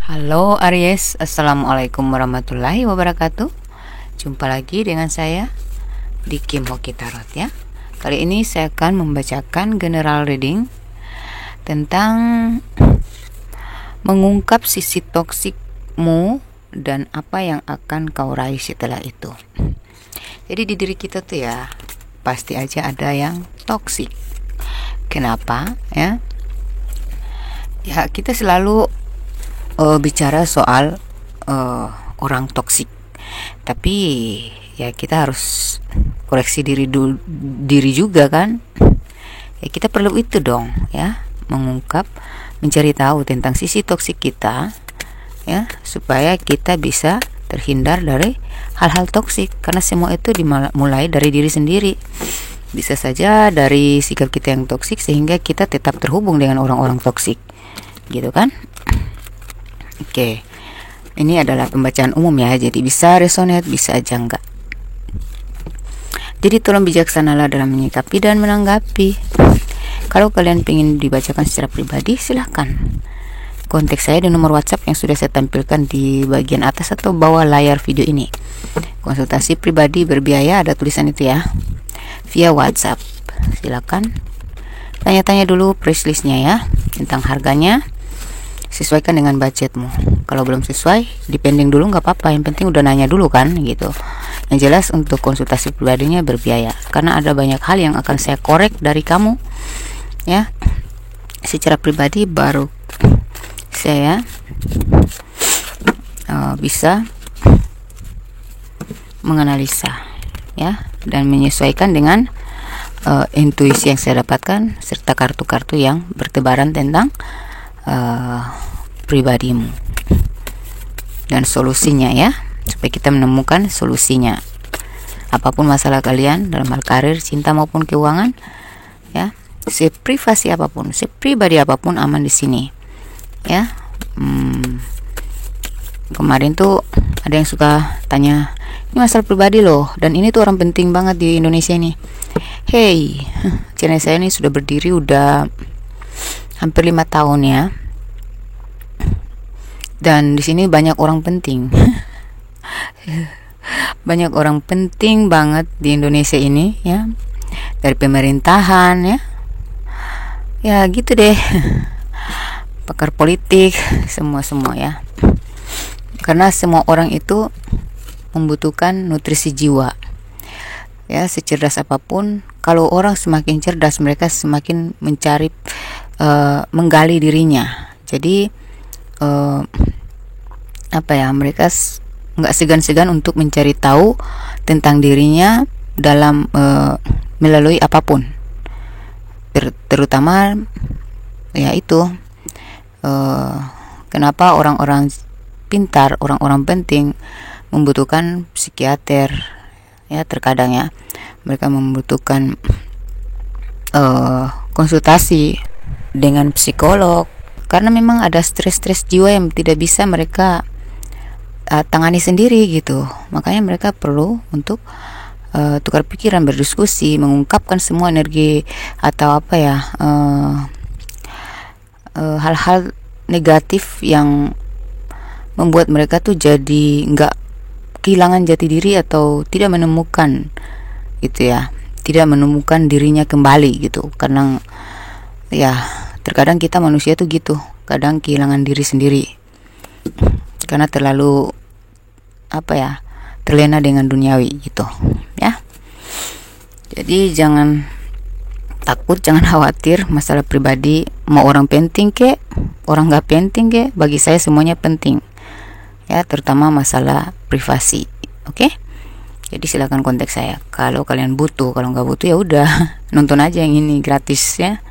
Halo Aries, Assalamualaikum warahmatullahi wabarakatuh. Jumpa lagi dengan saya di Kim Hoki Tarot ya. Kali ini saya akan membacakan general reading tentang mengungkap sisi toksikmu dan apa yang akan kau raih setelah itu. Jadi di diri kita tuh ya pasti aja ada yang toksik. Kenapa ya? Ya kita selalu bicara soal orang toksik, tapi ya kita harus koreksi diri juga kan. Ya kita perlu itu dong ya, mengungkap, mencari tahu tentang sisi toksik kita ya, supaya kita bisa terhindar dari hal-hal toksik, karena semua itu dimulai dari diri sendiri. Bisa saja dari sikap kita yang toksik sehingga kita tetap terhubung dengan orang-orang toksik, gitu kan? Oke, ini adalah pembacaan umum ya, jadi bisa resonate, bisa aja enggak. Jadi tolong bijaksanalah dalam menyikapi dan menanggapi. Kalau kalian ingin dibacakan secara pribadi, silahkan kontak saya di nomor WhatsApp yang sudah saya tampilkan di bagian atas atau bawah layar video ini. Konsultasi pribadi berbiaya, ada tulisan itu ya, via WhatsApp. Silakan tanya-tanya dulu price listnya ya, tentang harganya. Sesuaikan dengan budgetmu. Kalau belum sesuai, dipending dulu nggak apa-apa. Yang penting udah nanya dulu kan, gitu. Yang jelas untuk konsultasi pribadinya berbiaya, karena ada banyak hal yang akan saya korek dari kamu, ya. Secara pribadi baru saya bisa menganalisa, ya, dan menyesuaikan dengan intuisi yang saya dapatkan serta kartu-kartu yang bertebaran tentang pribadimu dan solusinya ya, supaya kita menemukan solusinya. Apapun masalah kalian dalam hal karir, cinta maupun keuangan ya, seprivasi apapun, sepribadi apapun aman di sini ya. Kemarin tuh ada yang suka tanya, ini masalah pribadi loh, dan ini tuh orang penting banget di Indonesia ini. Hey, channel saya ini sudah berdiri udah hampir 5 tahun ya, dan di sini banyak orang penting. Banyak orang penting banget di Indonesia ini ya, dari pemerintahan ya gitu deh, pakar politik, semua ya, karena semua orang itu membutuhkan nutrisi jiwa ya. Secerdas apapun, kalau orang semakin cerdas, mereka semakin mencari menggali dirinya. Jadi mereka nggak segan-segan untuk mencari tahu tentang dirinya dalam melalui apapun, terutama ya itu kenapa orang-orang pintar, orang-orang penting membutuhkan psikiater ya. Terkadang ya mereka membutuhkan konsultasi dengan psikolog, karena memang ada stres jiwa yang tidak bisa mereka tangani sendiri gitu. Makanya mereka perlu untuk tukar pikiran, berdiskusi, mengungkapkan semua energi atau hal-hal negatif yang membuat mereka tuh jadi nggak kehilangan jati diri atau tidak menemukan gitu ya, tidak menemukan dirinya kembali gitu. Karena ya terkadang kita manusia tuh gitu, kadang kehilangan diri sendiri karena terlalu terlena dengan duniawi gitu ya. Jadi jangan takut, jangan khawatir masalah pribadi, mau orang penting ke orang nggak penting ke, bagi saya semuanya penting ya, terutama masalah privasi. Oke? Jadi silakan kontak saya kalau kalian butuh. Kalau nggak butuh ya udah nonton aja yang ini gratis ya.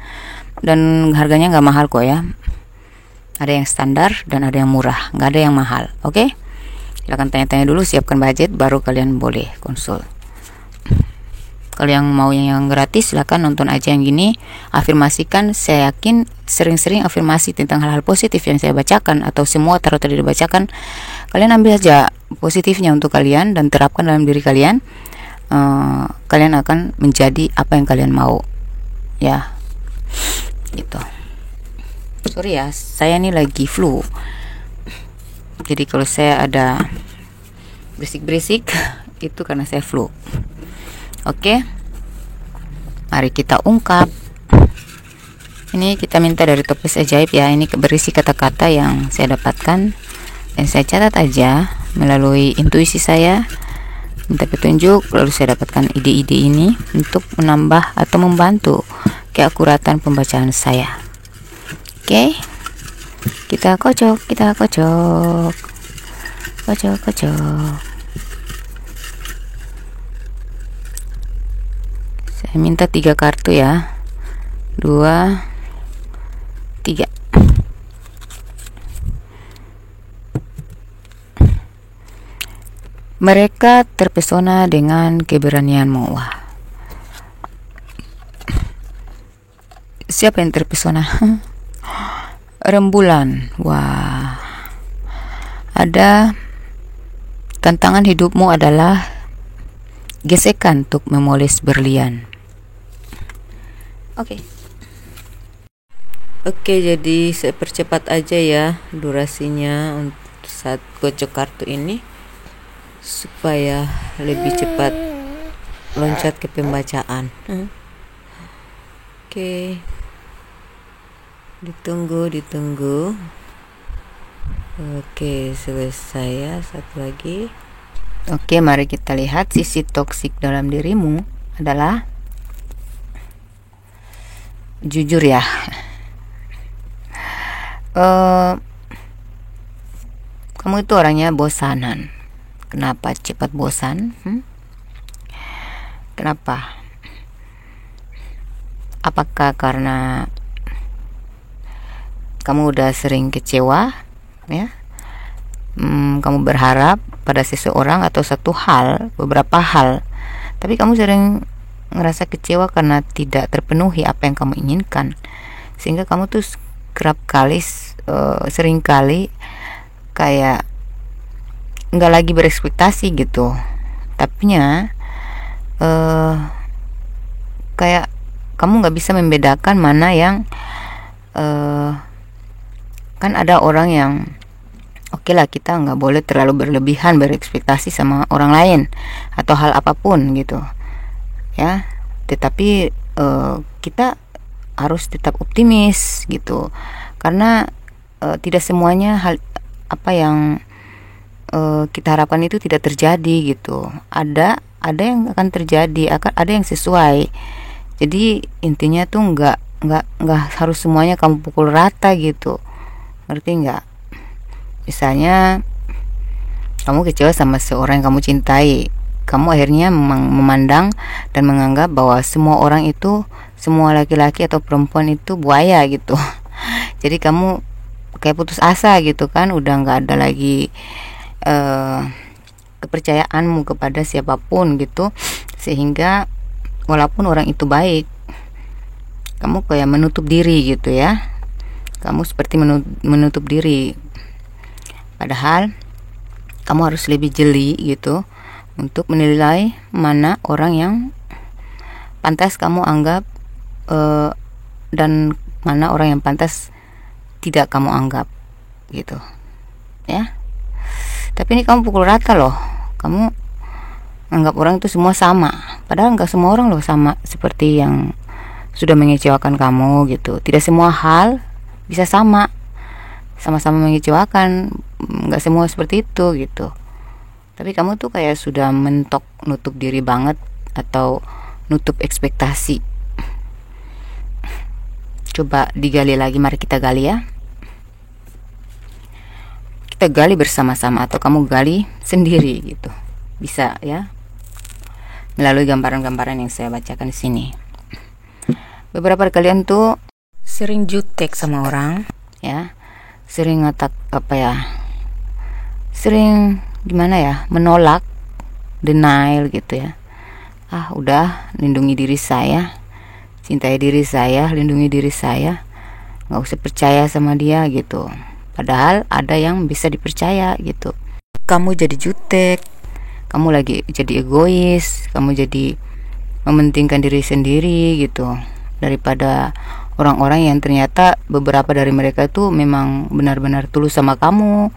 Dan harganya nggak mahal kok ya, ada yang standar dan ada yang murah, nggak ada yang mahal. Oke? Silahkan tanya-tanya dulu, siapkan budget, baru kalian boleh konsul. Kalau yang mau yang gratis, silahkan nonton aja yang gini, afirmasikan. Saya yakin sering-sering afirmasi tentang hal-hal positif yang saya bacakan, atau semua tarot tadi dibacakan, kalian ambil aja positifnya untuk kalian dan terapkan dalam diri kalian. Kalian akan menjadi apa yang kalian mau ya, gitu. Sorry ya, saya ini lagi flu. Jadi kalau saya ada berisik-berisik itu karena saya flu. Oke, mari kita ungkap. Ini kita minta dari toples ajaib ya. Ini berisi kata-kata yang saya dapatkan dan saya catat aja melalui intuisi saya, minta petunjuk, lalu saya dapatkan ide-ide ini untuk menambah atau membantu keakuratan pembacaan saya. Oke, kita kocok. Saya minta 3 kartu ya. 2, 3. Mereka terpesona dengan keberanianmu. Wah, siapa yang terpesona? Rembulan. Wah, ada tantangan hidupmu adalah gesekan untuk memoles berlian. Oke, jadi saya percepat aja ya durasinya untuk saat gocok kartu ini supaya lebih cepat loncat ke pembacaan. Oke, ditunggu. Oke, selesai ya. Satu lagi. Oke, mari kita lihat sisi toksik dalam dirimu adalah jujur ya. Kamu itu orangnya bosanan. Kenapa cepat bosan? Kenapa? Apakah karena kamu udah sering kecewa ya? Kamu berharap pada seseorang atau satu hal, beberapa hal, tapi kamu sering ngerasa kecewa karena tidak terpenuhi apa yang kamu inginkan, sehingga kamu tuh sering kali kayak nggak lagi berekspektasi gitu, tapinya kayak kamu nggak bisa membedakan mana yang kan ada orang yang oke lah, kita nggak boleh terlalu berlebihan berekspektasi sama orang lain atau hal apapun gitu ya, tetapi kita harus tetap optimis gitu, karena tidak semuanya hal apa yang kita harapkan itu tidak terjadi gitu. Ada yang akan terjadi, ada yang sesuai. Jadi intinya tuh nggak harus semuanya kamu pukul rata gitu, ngerti nggak? Misalnya kamu kecewa sama seorang yang kamu cintai, kamu akhirnya memandang dan menganggap bahwa semua orang itu, semua laki-laki atau perempuan itu buaya gitu. Jadi kamu kayak putus asa gitu kan, udah nggak ada lagi kepercayaanmu kepada siapapun gitu, sehingga walaupun orang itu baik, kamu kayak menutup diri gitu ya. Kamu seperti menutup diri, padahal kamu harus lebih jeli gitu untuk menilai mana orang yang pantas kamu anggap dan mana orang yang pantas tidak kamu anggap gitu ya. Tapi ini kamu pukul rata loh, kamu anggap orang itu semua sama, padahal nggak semua orang loh sama seperti yang sudah mengecewakan kamu gitu. Tidak semua hal bisa sama-sama mengecewakan, nggak semua seperti itu gitu. Tapi kamu tuh kayak sudah mentok, nutup diri banget atau nutup ekspektasi. Coba digali lagi, mari kita gali ya. Kita gali bersama-sama atau kamu gali sendiri gitu, bisa ya, melalui gambaran-gambaran yang saya bacakan di sini. Beberapa dari kalian tuh sering jutek sama orang ya, sering sering gimana ya, menolak, denial gitu ya. Udah, lindungi diri saya, cintai diri saya, lindungi diri saya, nggak usah percaya sama dia gitu. Padahal ada yang bisa dipercaya gitu. Kamu jadi jutek, kamu lagi jadi egois, kamu jadi mementingkan diri sendiri gitu, daripada orang-orang yang ternyata beberapa dari mereka itu memang benar-benar tulus sama kamu,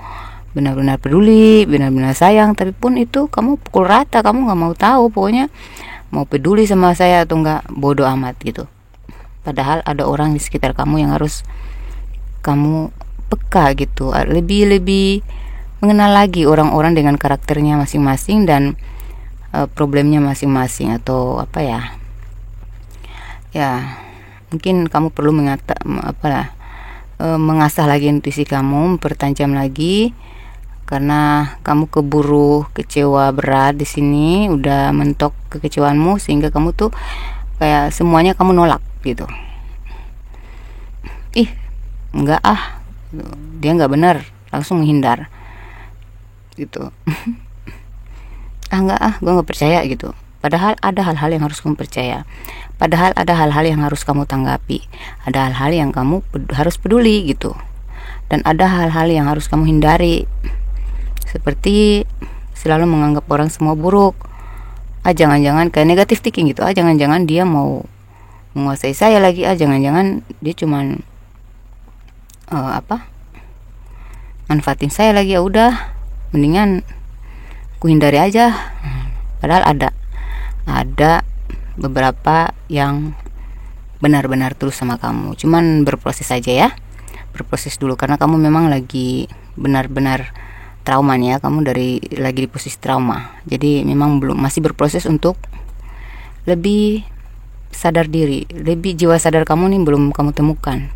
benar-benar peduli, benar-benar sayang, tapi pun itu kamu pukul rata, kamu nggak mau tahu, pokoknya mau peduli sama saya atau enggak, bodoh amat gitu. Padahal ada orang di sekitar kamu yang harus kamu peka gitu, lebih mengenal lagi orang-orang dengan karakternya masing-masing dan problemnya masing-masing, atau apa ya, mungkin kamu perlu mengasah lagi intuisi kamu, mempertajam lagi, karena kamu keburu kecewa berat di sini, udah mentok kekecewaanmu sehingga kamu tuh kayak semuanya kamu nolak gitu. Enggak dia nggak benar, langsung menghindar gitu. Enggak gue nggak percaya gitu. Padahal ada hal-hal yang harus kamu percaya, padahal ada hal-hal yang harus kamu tanggapi, ada hal-hal yang kamu harus peduli gitu, dan ada hal-hal yang harus kamu hindari, seperti selalu menganggap orang semua buruk. Jangan-jangan kayak negatif thinking gitu, jangan-jangan dia mau menguasai saya lagi, jangan-jangan dia cuman manfaatin saya lagi, ya udah mendingan ku hindari aja. Padahal ada beberapa yang benar-benar tulus sama kamu, cuman berproses aja ya, berproses dulu, karena kamu memang lagi benar-benar trauma nih ya, kamu lagi di posisi trauma, jadi memang masih berproses untuk lebih sadar diri, lebih jiwa sadar kamu nih belum kamu temukan,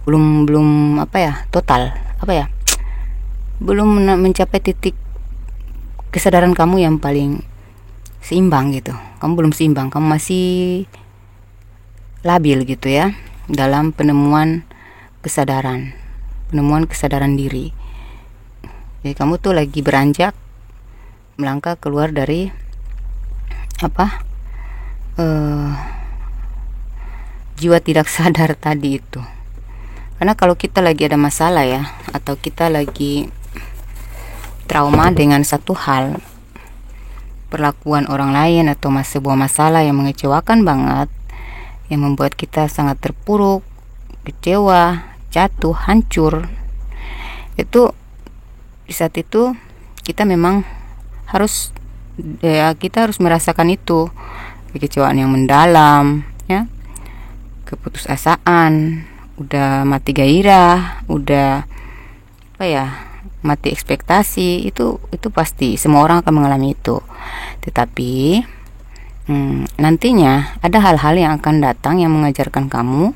belum total belum mencapai titik kesadaran kamu yang paling seimbang gitu. Kamu belum seimbang, kamu masih labil gitu ya dalam penemuan kesadaran diri. Jadi kamu tuh lagi beranjak melangkah keluar dari jiwa tidak sadar tadi itu. Karena kalau kita lagi ada masalah ya, atau kita lagi trauma dengan satu hal, perlakuan orang lain atau sebuah masalah yang mengecewakan banget, yang membuat kita sangat terpuruk, kecewa, jatuh, hancur, itu di saat itu kita memang harus kita harus merasakan itu, kekecewaan yang mendalam ya, keputusasaan, udah mati gairah, udah mati ekspektasi, itu pasti semua orang akan mengalami itu. Tetapi nantinya ada hal-hal yang akan datang yang mengajarkan kamu,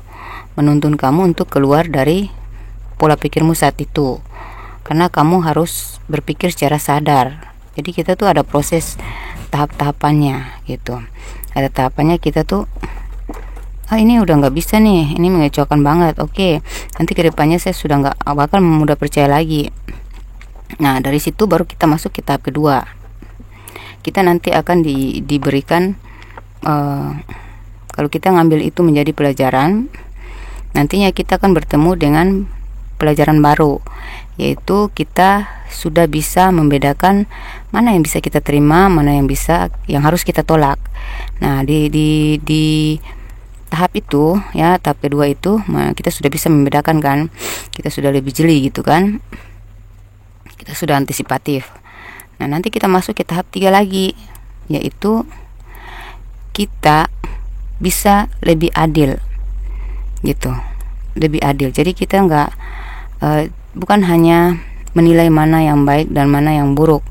menuntun kamu untuk keluar dari pola pikirmu saat itu, karena kamu harus berpikir secara sadar. Jadi kita tuh ada proses tahap-tahapannya gitu, ada tahapannya. Kita tuh ini udah nggak bisa nih, ini mengecewakan banget, oke, nanti kedepannya saya sudah nggak bakal mudah percaya lagi. Nah dari situ baru kita masuk ke tahap kedua. Kita nanti akan diberikan kalau kita ngambil itu menjadi pelajaran, nantinya kita akan bertemu dengan pelajaran baru, yaitu kita sudah bisa membedakan mana yang bisa kita terima, mana yang harus kita tolak. Nah di tahap itu ya, tahap kedua itu kita sudah bisa membedakan kan, kita sudah lebih jeli gitu kan, kita sudah antisipatif. Nah nanti kita masuk ke tahap 3 lagi, yaitu kita bisa lebih adil gitu, lebih adil. Jadi kita bukan hanya menilai mana yang baik dan mana yang buruk,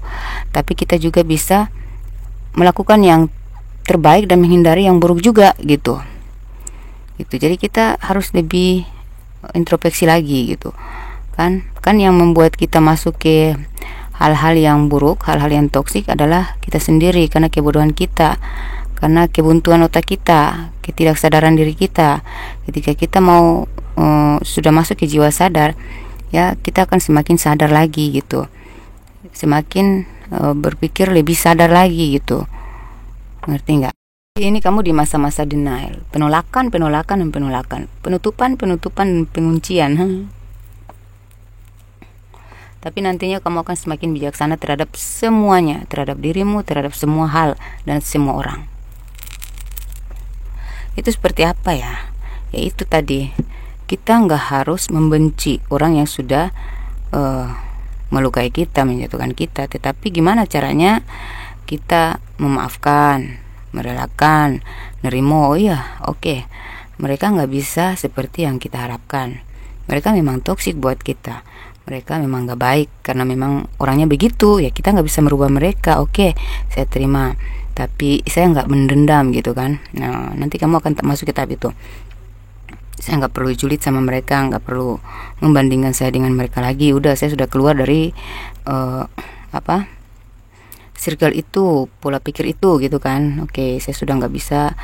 tapi kita juga bisa melakukan yang terbaik dan menghindari yang buruk juga gitu. Jadi kita harus lebih introspeksi lagi gitu kan yang membuat kita masuk ke hal-hal yang buruk, hal-hal yang toksik adalah kita sendiri, karena kebodohan kita, karena kebuntuan otak kita, ketidaksadaran diri kita. Ketika kita mau sudah masuk ke jiwa sadar ya, kita akan semakin sadar lagi gitu, semakin berpikir lebih sadar lagi gitu, ngerti nggak? Ini kamu di masa-masa denial, penolakan, penutupan, dan penguncian. Tapi nantinya kamu akan semakin bijaksana terhadap semuanya, terhadap dirimu, terhadap semua hal dan semua orang. Itu seperti apa ya? Ya itu tadi, kita nggak harus membenci orang yang sudah melukai kita, menjatuhkan kita. Tetapi gimana caranya kita memaafkan, merelakan, nerimo. Oh iya, oke. Mereka nggak bisa seperti yang kita harapkan. Mereka memang toksik buat kita. Mereka memang nggak baik karena memang orangnya begitu. Ya kita nggak bisa merubah mereka. Oke, saya terima. Tapi saya nggak mendendam gitu kan. Nah, nanti kamu akan masuk ke tahap itu. Saya nggak perlu julid sama mereka, nggak perlu membandingkan saya dengan mereka lagi. Udah, saya sudah keluar dari circle itu, pola pikir itu gitu kan. Oke, saya sudah nggak bisa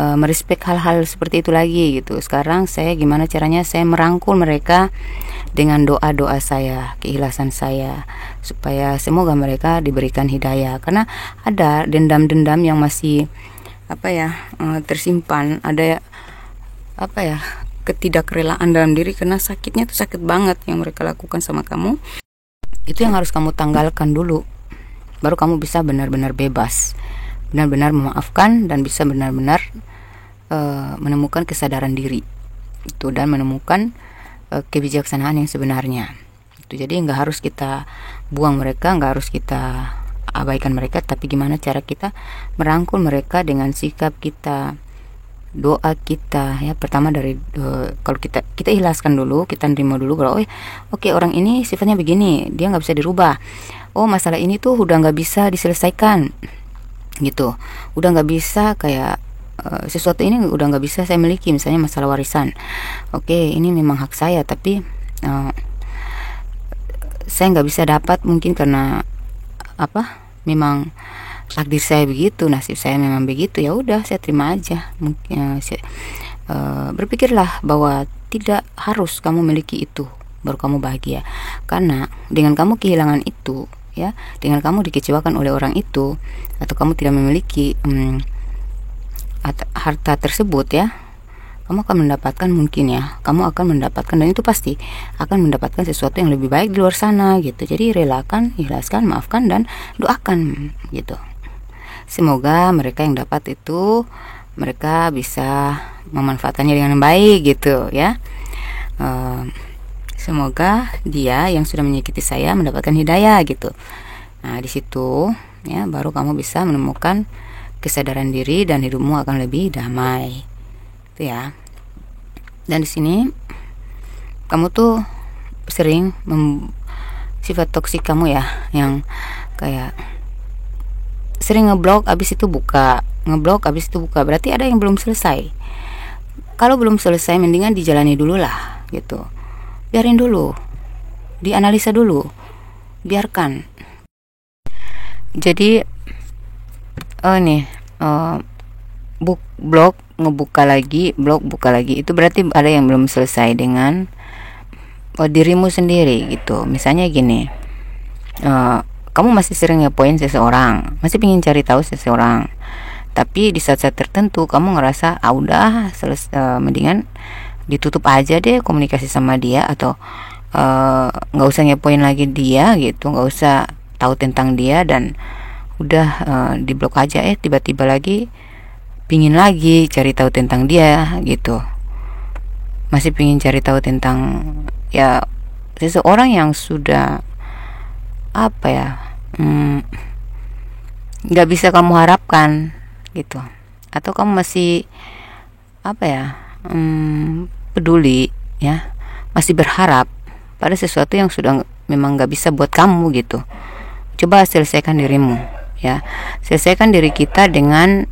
merespek hal-hal seperti itu lagi gitu. Sekarang saya gimana caranya saya merangkul mereka dengan doa-doa saya, keikhlasan saya, supaya semoga mereka diberikan hidayah. Karena ada dendam-dendam yang masih tersimpan, ada ketidakrelaan dalam diri karena sakitnya tuh sakit banget yang mereka lakukan sama kamu. Itu yang harus kamu tanggalkan dulu, baru kamu bisa benar-benar bebas, benar-benar memaafkan dan bisa benar-benar menemukan kesadaran diri itu dan menemukan kebijaksanaan yang sebenarnya itu. Jadi nggak harus kita buang mereka, nggak harus kita abaikan mereka, tapi gimana cara kita merangkul mereka dengan sikap kita, doa kita ya. Pertama dari kalau kita ikhlaskan dulu, kita nerima dulu kalau oke, orang ini sifatnya begini, dia nggak bisa dirubah. Oh, masalah ini tuh udah nggak bisa diselesaikan gitu, udah nggak bisa kayak sesuatu ini udah nggak bisa saya miliki, misalnya masalah warisan. Oke, ini memang hak saya, tapi saya nggak bisa dapat mungkin karena memang takdir saya begitu, nasib saya memang begitu. Ya udah, saya terima aja. Mungkin berpikirlah bahwa tidak harus kamu miliki itu baru kamu bahagia. Karena dengan kamu kehilangan itu ya, dengan kamu dikecewakan oleh orang itu, atau kamu tidak memiliki harta tersebut ya, kamu akan mendapatkan kamu akan mendapatkan, dan itu pasti akan mendapatkan sesuatu yang lebih baik di luar sana gitu. Jadi relakan, ikhlaskan, maafkan, dan doakan gitu. Semoga mereka yang dapat itu, mereka bisa memanfaatkannya dengan baik gitu ya. Semoga dia yang sudah menyakiti saya mendapatkan hidayah gitu. Nah, di situ ya baru kamu bisa menemukan kesadaran diri dan hidupmu akan lebih damai. Itu ya. Dan di sini kamu tuh sering sifat toksik kamu ya, yang kayak sering ngeblok abis itu buka, berarti ada yang belum selesai. Kalau belum selesai mendingan dijalani dulu lah gitu. Biarin dulu, dianalisa dulu, biarkan. Jadi blog buka lagi, itu berarti ada yang belum selesai dengan dirimu sendiri gitu. Misalnya gini, kamu masih sering ngepoin seseorang, masih ingin cari tahu seseorang, tapi di saat-saat tertentu kamu ngerasa udah mendingan ditutup aja deh komunikasi sama dia, atau nggak usah ngepoin lagi dia gitu, nggak usah tahu tentang dia, dan udah diblok aja. Tiba-tiba lagi pingin lagi cari tahu tentang dia gitu, masih pingin cari tahu tentang ya seseorang yang sudah nggak bisa kamu harapkan gitu. Atau kamu masih peduli ya, masih berharap pada sesuatu yang sudah memang nggak bisa buat kamu gitu. Coba selesaikan dirimu ya, selesaikan diri kita dengan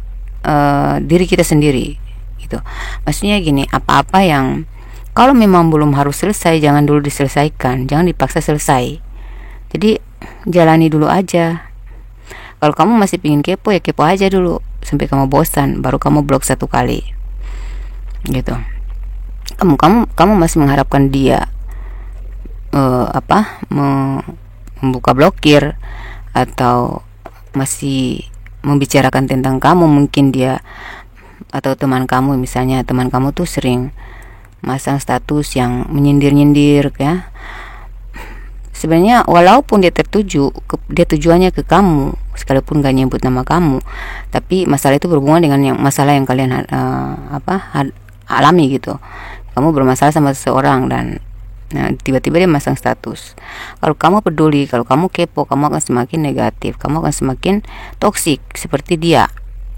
diri kita sendiri gitu. Maksudnya gini, apa-apa yang kalau memang belum harus selesai, jangan dulu diselesaikan, jangan dipaksa selesai. Jadi jalani dulu aja. Kalau kamu masih pingin kepo, ya kepo aja dulu sampai kamu bosan, baru kamu blok 1 kali gitu. Kamu masih mengharapkan dia membuka blokir, atau masih membicarakan tentang kamu. Mungkin dia atau teman kamu, misalnya teman kamu tuh sering masang status yang menyindir-nyindir ya. Sebenarnya walaupun dia tujuannya ke kamu, sekalipun gak nyebut nama kamu, tapi masalah itu berhubungan dengan masalah yang kalian alami gitu. Kamu bermasalah sama seseorang dan Nah, tiba-tiba dia masang status. Kalau kamu peduli, kalau kamu kepo, kamu akan semakin negatif, kamu akan semakin toksik seperti dia.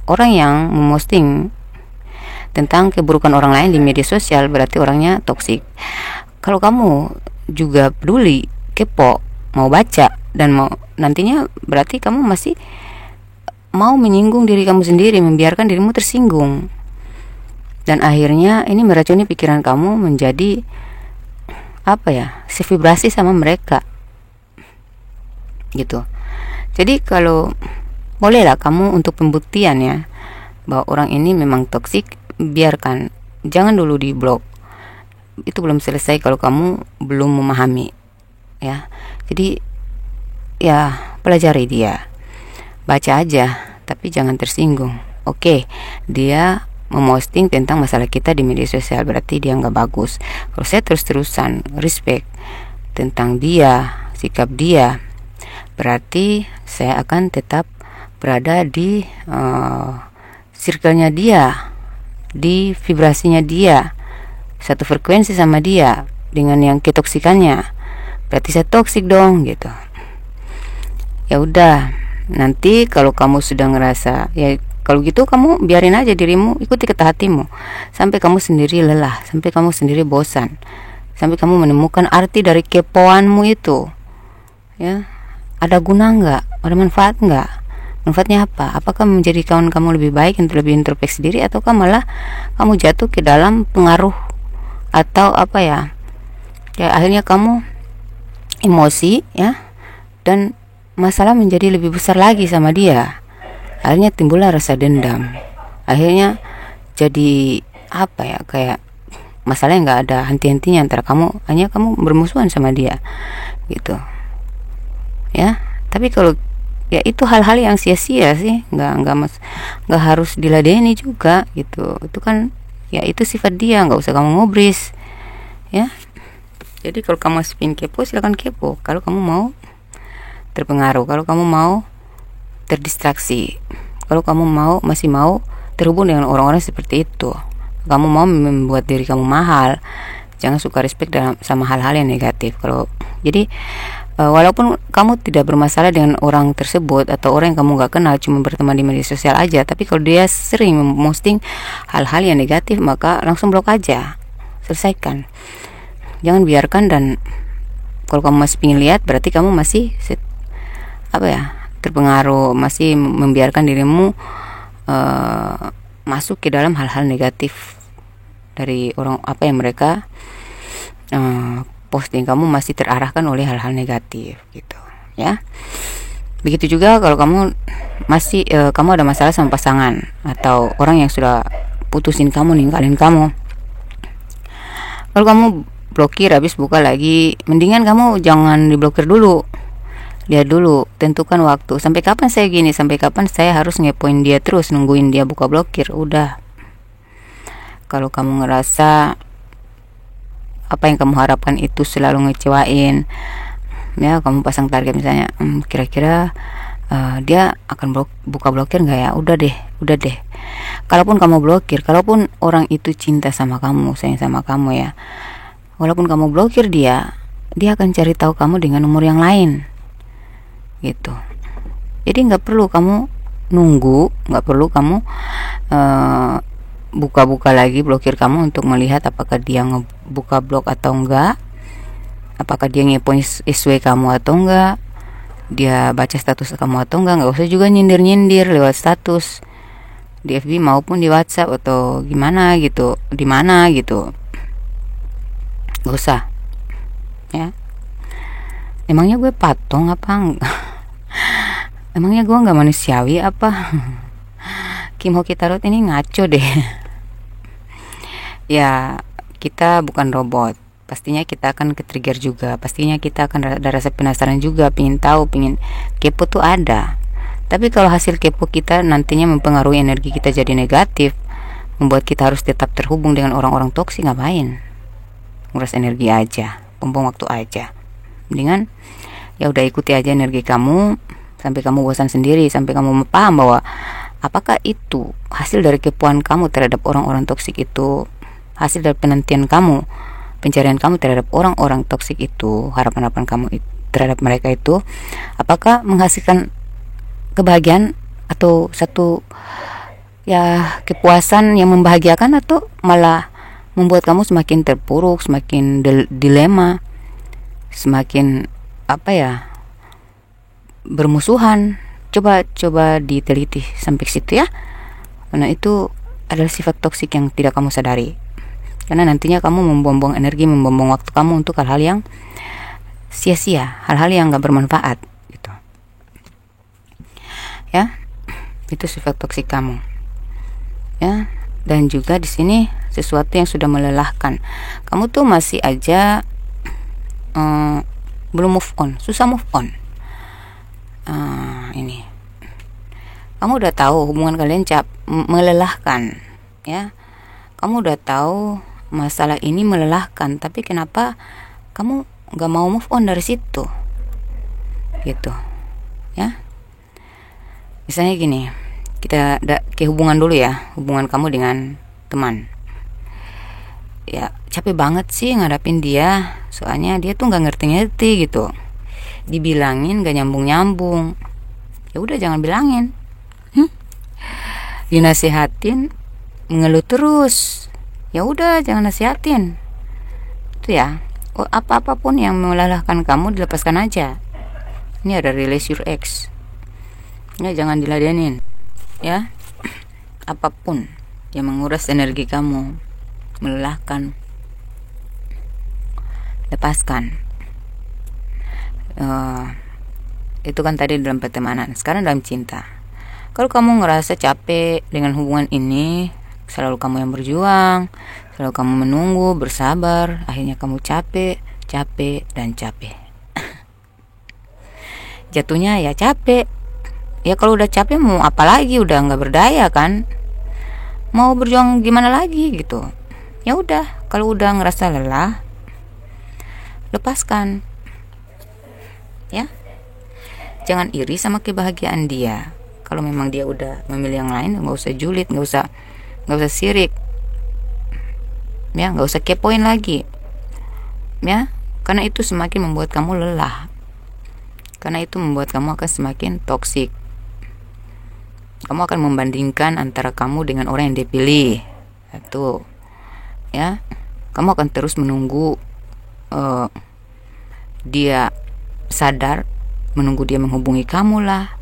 Orang yang memosting tentang keburukan orang lain di media sosial berarti orangnya toksik. Kalau kamu juga peduli, kepo, mau baca dan mau nantinya, berarti kamu masih mau menyinggung diri kamu sendiri, membiarkan dirimu tersinggung. Dan akhirnya ini meracuni pikiran kamu menjadi sevibrasi sama mereka gitu. Jadi kalau bolehlah kamu untuk pembuktian ya bahwa orang ini memang toksik, biarkan, jangan dulu di blok. Itu belum selesai kalau kamu belum memahami ya. Jadi ya pelajari dia, baca aja, tapi jangan tersinggung. Oke, dia memosting tentang masalah kita di media sosial, berarti dia nggak bagus. Kalau saya terus-terusan respect tentang dia, sikap dia, berarti saya akan tetap berada di circle-nya dia, di vibrasinya dia, satu frekuensi sama dia dengan yang ketoksikannya. Berarti saya toksik dong gitu. Ya udah, nanti kalau kamu sudah ngerasa ya, kalau gitu kamu biarin aja dirimu ikuti kata hatimu sampai kamu sendiri lelah, sampai kamu sendiri bosan, sampai kamu menemukan arti dari kepoanmu itu. Ya, ada guna nggak? Ada manfaat nggak? Manfaatnya apa? Apakah menjadikan kamu lebih baik untuk lebih introspeksi diri, ataukah malah kamu jatuh ke dalam pengaruh atau ya akhirnya kamu emosi ya, dan masalah menjadi lebih besar lagi sama dia. Akhirnya timbullah rasa dendam. Akhirnya jadi kayak masalahnya nggak ada henti-hentinya antara kamu, hanya kamu bermusuhan sama dia gitu ya. Tapi kalau ya itu hal-hal yang sia-sia sih, nggak harus diladeni juga gitu. Itu kan ya itu sifat dia, nggak usah kamu ngobris ya. Jadi kalau kamu masih pengen kepo, silakan kepo. Kalau kamu mau terpengaruh, kalau kamu mau terdistraksi, kalau kamu masih mau terhubung dengan orang-orang seperti itu, kamu mau membuat diri kamu mahal, jangan suka respect sama hal-hal yang negatif. Jadi walaupun kamu tidak bermasalah dengan orang tersebut atau orang yang kamu gak kenal, cuma berteman di media sosial aja, tapi kalau dia sering memposting hal-hal yang negatif, maka langsung blok aja, selesaikan. Jangan biarkan. Dan kalau kamu masih ingin lihat, berarti kamu masih terpengaruh, masih membiarkan dirimu masuk ke dalam hal-hal negatif dari orang yang mereka posting. Kamu masih terarahkan oleh hal-hal negatif gitu ya. Begitu juga kalau kamu masih kamu ada masalah sama pasangan atau orang yang sudah putusin kamu, ninggalin kamu. Kalau kamu blokir habis buka lagi, mendingan kamu jangan diblokir dulu. Lihat dulu, tentukan waktu. Sampai kapan saya gini? Sampai kapan saya harus ngepoin dia terus, nungguin dia buka blokir? Udah. Kalau kamu ngerasa apa yang kamu harapkan itu selalu ngecewain, ya kamu pasang target misalnya, kira-kira dia akan buka blokir nggak ya? Udah deh. Kalaupun kamu blokir, kalaupun orang itu cinta sama kamu, sayang sama kamu ya, walaupun kamu blokir dia akan cari tahu kamu dengan nomor yang lain gitu. Jadi nggak perlu kamu nunggu, nggak perlu kamu buka-buka lagi blokir kamu untuk melihat apakah dia ngebuka blok atau enggak, apakah dia ngepoin SW kamu atau enggak, dia baca status kamu atau enggak. Nggak usah juga nyindir lewat status di FB maupun di WhatsApp atau gimana gitu, di mana gitu, nggak usah ya. Emangnya gue patung apa enggak? Emangnya gue nggak manusiawi apa? Kim Hoki Tarot ini ngaco deh. Ya, kita bukan robot. Pastinya kita akan ke-trigger juga. Pastinya kita akan ada rasa penasaran juga, pingin tahu, pingin kepo tuh ada. Tapi kalau hasil kepo kita nantinya mempengaruhi energi kita jadi negatif, membuat kita harus tetap terhubung dengan orang-orang toksik, ngapain? Nguras energi aja, buang waktu aja. Mendingan ya udah ikuti aja energi kamu sampai kamu bosan sendiri, sampai kamu paham bahwa apakah itu hasil dari kepuan kamu terhadap orang-orang toksik, itu hasil dari penantian kamu pencarian kamu terhadap orang-orang toksik itu, harapan-harapan kamu terhadap mereka itu, apakah menghasilkan kebahagiaan atau satu ya kepuasan yang membahagiakan, atau malah membuat kamu semakin terpuruk, semakin dilema, semakin bermusuhan. Coba diteliti sampai situ ya, karena itu adalah sifat toksik yang tidak kamu sadari. Karena nantinya kamu membuang-buang energi, membuang waktu kamu untuk hal-hal yang sia-sia, hal-hal yang gak bermanfaat gitu ya. Itu sifat toksik kamu ya. Dan juga di sini sesuatu yang sudah melelahkan kamu tuh, masih aja belum move on, susah move on. Ini kamu udah tahu hubungan kalian melelahkan ya, kamu udah tahu masalah ini melelahkan, tapi kenapa kamu gak mau move on dari situ gitu ya. Misalnya gini, kita ke hubungan dulu ya, hubungan kamu dengan teman ya. Capek banget sih ngadapin dia, soalnya dia tuh gak ngerti-ngerti gitu, dibilangin gak nyambung-nyambung. Ya udah, jangan bilangin. Dinasehatin mengeluh terus, ya udah jangan nasihatin. Itu ya, apapun yang melelahkan kamu dilepaskan aja. Ini ada release your ex ya, jangan diladenin ya. Apapun yang menguras energi kamu, melelahkan, lepaskan. Itu kan tadi dalam pertemanan. Sekarang dalam cinta, kalau kamu ngerasa capek dengan hubungan ini, selalu kamu yang berjuang, selalu kamu menunggu, bersabar, akhirnya kamu capek dan capek. Jatuhnya ya capek. Ya kalau udah capek mau apa lagi, udah nggak berdaya kan, mau berjuang gimana lagi gitu. Ya udah, kalau udah ngerasa lelah, lepaskan ya. Jangan iri sama kebahagiaan dia. Kalau memang dia udah memilih yang lain, nggak usah julid, nggak usah sirik ya, nggak usah kepoin lagi ya, karena itu semakin membuat kamu lelah, karena itu membuat kamu akan semakin toksik. Kamu akan membandingkan antara kamu dengan orang yang dia pilih itu ya. Kamu akan terus menunggu dia sadar, menunggu dia menghubungi kamu lah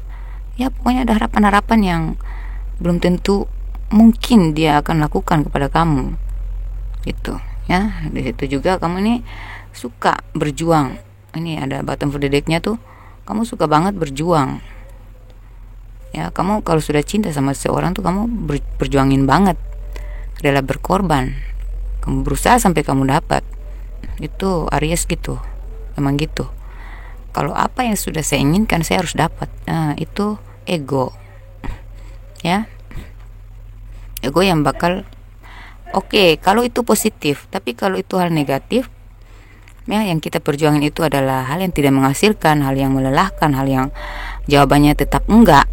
ya. Pokoknya ada harapan-harapan yang belum tentu mungkin dia akan lakukan kepada kamu gitu ya. Di situ juga kamu ini suka berjuang. Ini ada bottom of the deck-nya tuh, kamu suka banget berjuang ya. Kamu kalau sudah cinta sama seseorang tuh kamu berjuangin banget, rela berkorban, kamu berusaha sampai kamu dapat. Itu Aries gitu, emang gitu. Kalau apa yang sudah saya inginkan saya harus dapat. Nah itu ego ya, ego yang bakal kalau itu positif. Tapi kalau itu hal negatif ya, yang kita perjuangin itu adalah hal yang tidak menghasilkan, hal yang melelahkan, hal yang jawabannya tetap enggak,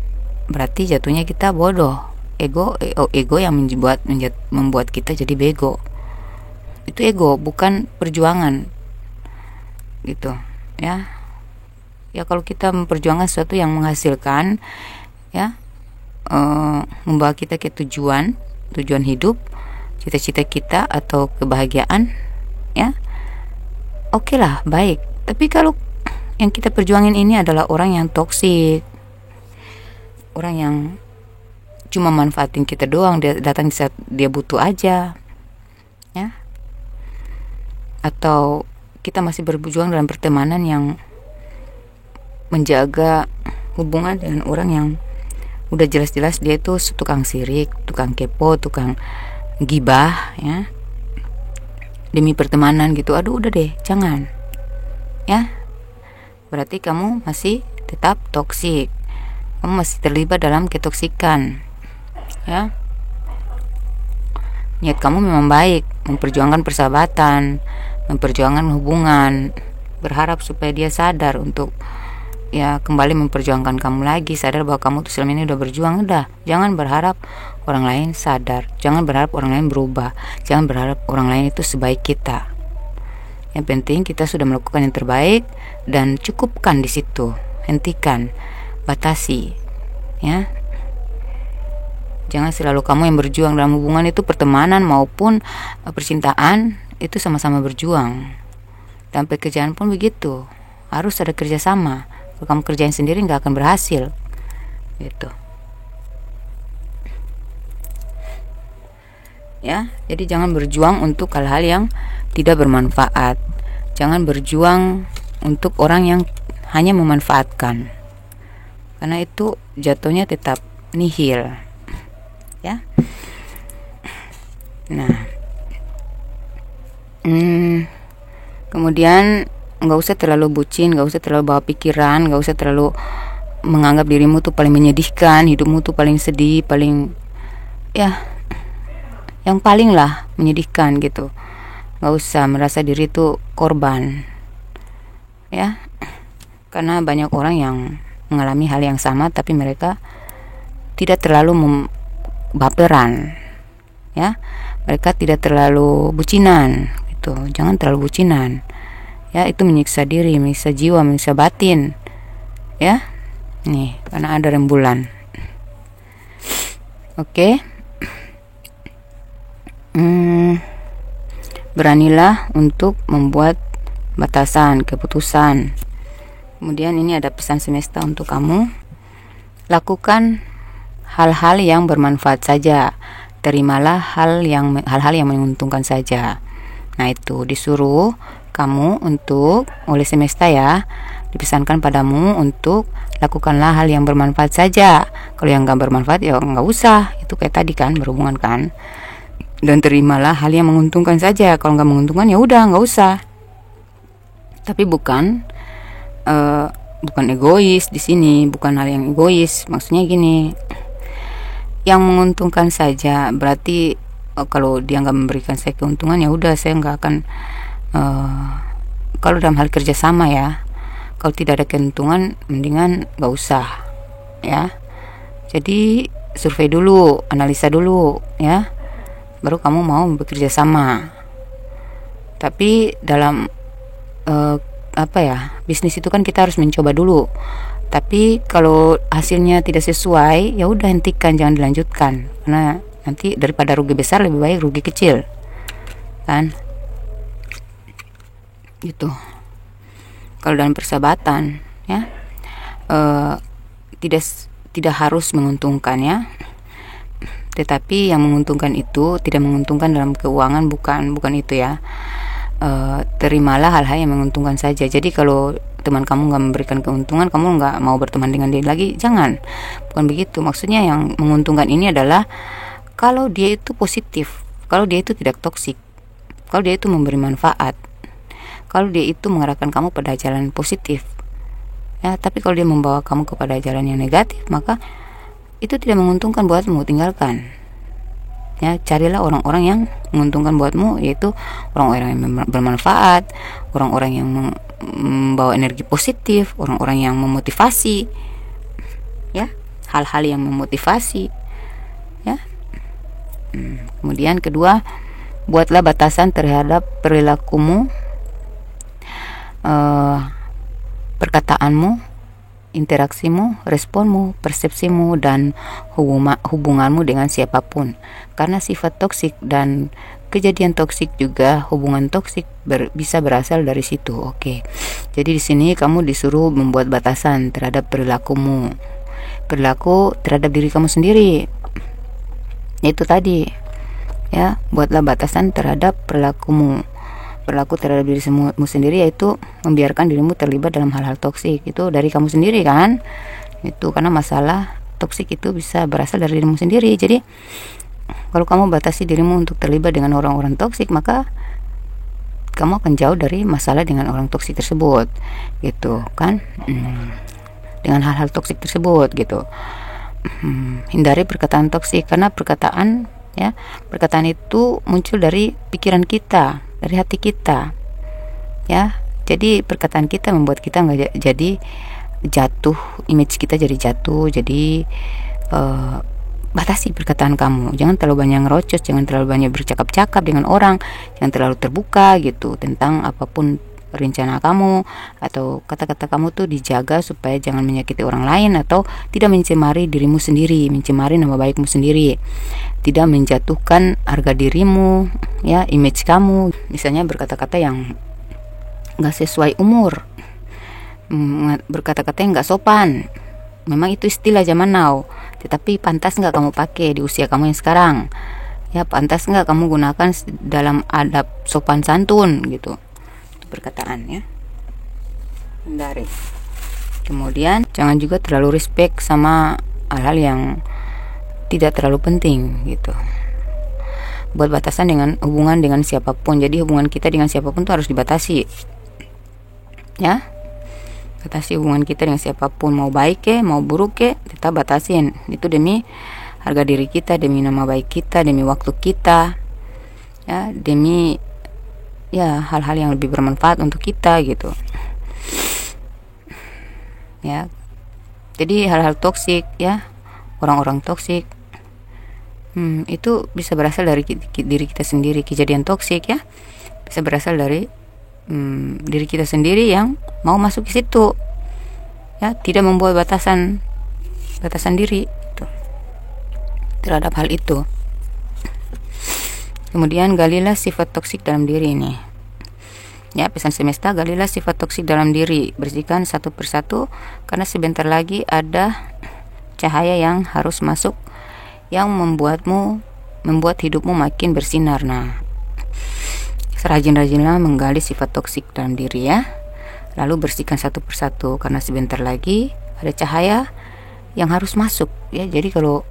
berarti jatuhnya kita bodoh. Ego yang membuat kita jadi bego. Itu ego, bukan perjuangan gitu ya. Ya kalau kita memperjuangkan sesuatu yang menghasilkan ya, membawa kita ke tujuan hidup, cita-cita kita atau kebahagiaan ya, oke lah, baik. Tapi kalau yang kita perjuangin ini adalah orang yang toksik, orang yang cuma manfaatin kita doang, dia datang saat dia butuh aja ya, atau kita masih berjuang dalam pertemanan yang menjaga hubungan dengan orang yang udah jelas-jelas dia itu tukang sirik, tukang kepo, tukang gibah ya, demi pertemanan gitu. Aduh udah deh, jangan ya. Berarti kamu masih tetap toksik, kamu masih terlibat dalam ketoksikan ya. Niat kamu memang baik, memperjuangkan persahabatan, memperjuangkan hubungan, berharap supaya dia sadar untuk ya kembali memperjuangkan kamu lagi, sadar bahwa kamu tuh selama ini udah berjuang. Udah, jangan berharap orang lain sadar, jangan berharap orang lain berubah, jangan berharap orang lain itu sebaik kita. Yang penting kita sudah melakukan yang terbaik dan cukupkan di situ. Hentikan, batasi, ya. Jangan selalu kamu yang berjuang dalam hubungan itu, pertemanan maupun percintaan, itu sama-sama berjuang. Dan pekerjaan pun begitu, harus ada kerjasama. Kalau kamu kerjain sendiri nggak akan berhasil, gitu. Ya, jadi jangan berjuang untuk hal-hal yang tidak bermanfaat. Jangan berjuang untuk orang yang hanya memanfaatkan, karena itu jatuhnya tetap nihil, ya. Nah, kemudian nggak usah terlalu bucin, nggak usah terlalu bawa pikiran, nggak usah terlalu menganggap dirimu tuh paling menyedihkan, hidupmu tuh paling sedih, paling, ya, yang paling lah menyedihkan gitu. Nggak usah merasa diri tuh korban, ya, karena banyak orang yang mengalami hal yang sama tapi mereka tidak terlalu baperan, ya, mereka tidak terlalu bucinan gitu. Jangan terlalu bucinan, ya, itu menyiksa diri, menyiksa jiwa, menyiksa batin, ya. Nih, karena ada rembulan. Oke. Beranilah untuk membuat batasan, keputusan. Kemudian ini ada pesan semesta untuk kamu. Lakukan hal-hal yang bermanfaat saja. Terimalah hal-hal yang menguntungkan saja. Nah, itu disuruh kamu untuk oleh semesta, ya, dipesankan padamu untuk lakukanlah hal yang bermanfaat saja. Kalau yang gak bermanfaat ya gak usah. Itu kayak tadi kan, berhubungan kan. Dan terimalah hal yang menguntungkan saja. Kalau gak menguntungkan ya udah gak usah. Tapi bukan egois di sini, bukan hal yang egois. Maksudnya gini, yang menguntungkan saja berarti kalau dia nggak memberikan saya keuntungan ya udah, saya nggak akan. Kalau dalam hal kerjasama, ya, kalau tidak ada keuntungan mendingan nggak usah, ya. Jadi survei dulu, analisa dulu, ya, baru kamu mau bekerja sama. Tapi dalam bisnis itu kan kita harus mencoba dulu. Tapi kalau hasilnya tidak sesuai, ya udah hentikan, jangan dilanjutkan. Karena nanti daripada rugi besar lebih baik rugi kecil, kan? Gitu. Kalau dalam persahabatan, ya, tidak harus menguntungkan, ya. Tetapi yang menguntungkan itu tidak menguntungkan dalam keuangan, bukan itu, ya. Terimalah hal-hal yang menguntungkan saja. Jadi kalau teman kamu nggak memberikan keuntungan, kamu nggak mau berteman dengan dia lagi, jangan. Bukan begitu. Maksudnya yang menguntungkan ini adalah kalau dia itu positif, kalau dia itu tidak toksik, kalau dia itu memberi manfaat, kalau dia itu mengarahkan kamu pada jalan positif, ya. Tapi kalau dia membawa kamu kepada jalan yang negatif, maka itu tidak menguntungkan buatmu, tinggalkan. Ya, carilah orang-orang yang menguntungkan buatmu, yaitu orang-orang yang bermanfaat, orang-orang yang membawa energi positif, orang-orang yang memotivasi, ya, hal-hal yang memotivasi, ya. Kemudian kedua, buatlah batasan terhadap perilakumu, perkataanmu, interaksimu, responmu, persepsimu, dan hubunganmu dengan siapapun. Karena sifat toksik dan kejadian toksik juga, hubungan toksik bisa berasal dari situ. Oke. Jadi di sini kamu disuruh membuat batasan terhadap perilakumu, perilaku terhadap diri kamu sendiri. Itu tadi, ya, buatlah batasan terhadap perilakumu. Perilaku terhadap dirimu sendiri yaitu membiarkan dirimu terlibat dalam hal-hal toksik. Itu dari kamu sendiri, kan? Itu karena masalah toksik itu bisa berasal dari dirimu sendiri. Jadi kalau kamu batasi dirimu untuk terlibat dengan orang-orang toksik, maka kamu akan jauh dari masalah dengan orang toksik tersebut, gitu kan? Dengan hal-hal toksik tersebut, gitu. Hindari perkataan toksik, karena perkataan itu muncul dari pikiran kita, dari hati kita, ya. Jadi perkataan kita membuat kita nggak jadi jatuh, image kita jadi jatuh, jadi batasi perkataan kamu, jangan terlalu banyak ngerocos, jangan terlalu banyak bercakap-cakap dengan orang, jangan terlalu terbuka gitu tentang apapun rencana kamu, atau kata-kata kamu tuh dijaga supaya jangan menyakiti orang lain atau tidak mencemari dirimu sendiri, mencemari nama baikmu sendiri, tidak menjatuhkan harga dirimu, ya, image kamu, misalnya berkata-kata yang nggak sesuai umur, berkata-kata yang nggak sopan. Memang itu istilah zaman now, tetapi pantas nggak kamu pakai di usia kamu yang sekarang? Ya, pantas nggak kamu gunakan dalam adab sopan santun gitu, itu perkataan ya. Hindari. Kemudian jangan juga terlalu respect sama hal-hal yang tidak terlalu penting gitu. Buat batasan dengan hubungan dengan siapapun. Jadi hubungan kita dengan siapapun tuh harus dibatasi, ya. Batasi hubungan kita dengan siapapun, mau baik ke mau buruk ke, tetap batasin. Itu demi harga diri kita, demi nama baik kita, demi waktu kita, ya, demi ya hal-hal yang lebih bermanfaat untuk kita gitu, ya. Jadi hal-hal toksik, ya, orang-orang toksik, itu bisa berasal dari diri kita sendiri. Kejadian toksik, ya, bisa berasal dari diri kita sendiri yang mau masuk ke situ, ya, tidak membuat batasan diri gitu, terhadap hal itu. Kemudian galilah sifat toksik dalam diri ini, ya, pesan semesta, galilah sifat toksik dalam diri, bersihkan satu persatu, karena sebentar lagi ada cahaya yang harus masuk, yang membuat hidupmu makin bersinar. Nah, rajin-rajinlah menggali sifat toksik dalam diri, ya. Lalu bersihkan satu persatu, karena sebentar lagi ada cahaya yang harus masuk, ya. Jadi kalau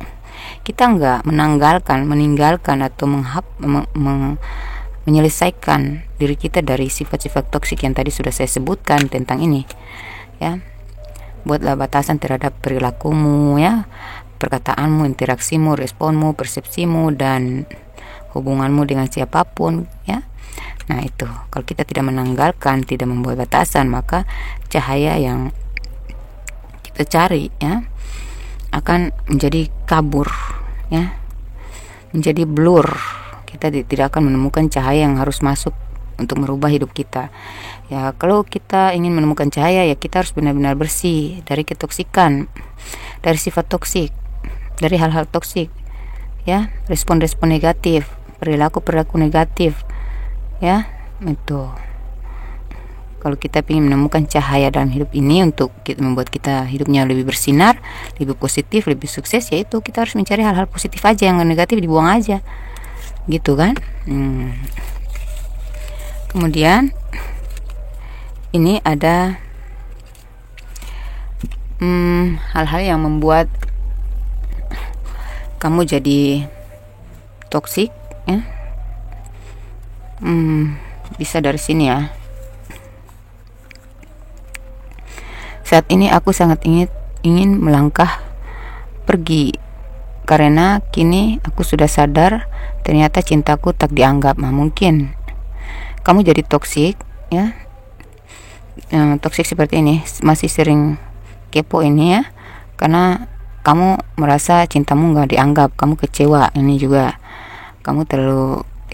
kita nggak meninggalkan atau menyelesaikan diri kita dari sifat-sifat toksik yang tadi sudah saya sebutkan tentang ini, ya, buatlah batasan terhadap perilakumu, ya, perkataanmu, interaksimu, responmu, persepsimu, dan hubunganmu dengan siapapun, ya. Nah, itu kalau kita tidak menanggalkan, tidak membuat batasan, maka cahaya yang kita cari, ya, akan menjadi kabur, ya, menjadi blur. Kita tidak akan menemukan cahaya yang harus masuk untuk merubah hidup kita. Ya, kalau kita ingin menemukan cahaya, ya kita harus benar-benar bersih dari ketoksikan, dari sifat toksik, dari hal-hal toksik, ya, respon-respon negatif, perilaku-perilaku negatif, ya. Itu kalau kita ingin menemukan cahaya dalam hidup ini untuk membuat kita hidupnya lebih bersinar, lebih positif, lebih sukses, yaitu kita harus mencari hal-hal positif aja, yang negatif dibuang aja, gitu kan. Kemudian ini ada hal-hal yang membuat kamu jadi toksik, ya. Bisa dari sini, ya. Saat ini aku sangat ingin melangkah pergi, karena kini aku sudah sadar ternyata cintaku tak dianggap. Nah, mungkin kamu jadi toksik, ya. Toksik seperti ini, masih sering kepo ini, ya, karena kamu merasa cintamu nggak dianggap, kamu kecewa. Ini juga kamu